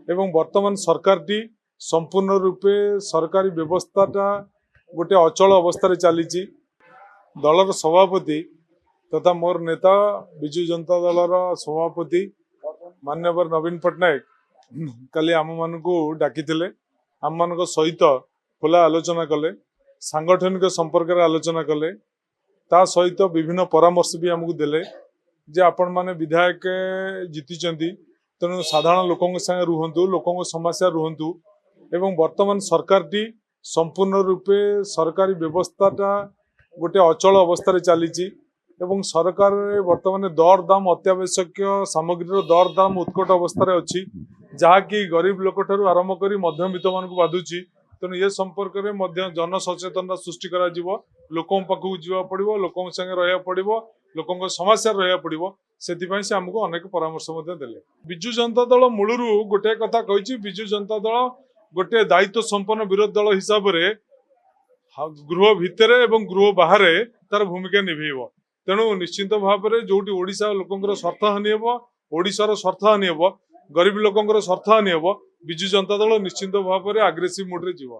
एवं वर्तमान सरकार टी संपूर्ण रूपे सरकारी व्यवस्थाटा गोटे अचल अवस्था चली दलर सभापति तथा मोर नेता विजु जनता दलर सभापति माननीय नवीन पट्टनायक काली आम मान डाकी आम मान सहित खुला आलोचना कले सांगठनिक संपर्क आलोचना कले ता सहित विभिन्न परामर्श भी आमको देले जे आपण माने विधायक जीति तेणु साधारण लोकों संगे रुहतु लोकों समस्या रुहतु एवं वर्तमान सरकार टी संपूर्ण रूपे सरकारी व्यवस्थाटा गोटे अचल अवस्था चली एवं सरकार वर्तमान दर दाम अत्यावश्यक सामग्री दर दाम उत्कट अवस्था अच्छी जहाँकि गरीब लोक ठारू आरंभ कर मध्यवित्त मान बाधुची तेणु ये संपर्क में जन सचेतनता सृष्टि करा लोकों पाखक जीवा पड़ो लोकों संगे रहा पड़ो लोकों समस्या रहा पड़ो से आमको अनेक परामर्श देले। विजु जनता दल मूलरू गोटे कथा कही विजु जनता दल गोटे दायित्व संपन्न विरोधी दल हिसाब से गृह भितर एवं गृह बाहर तार भूमिका निभेब तेणु निश्चित भाव में जो ओडिशा लोकंर स्वार्थ हानि हे ओडिशार स्वार्थ हानि हे गरीब लोकंर स्वार्थ हानि हे विजु जनता दल निश्चित भाव में आग्रेसिव मोड रे जीव।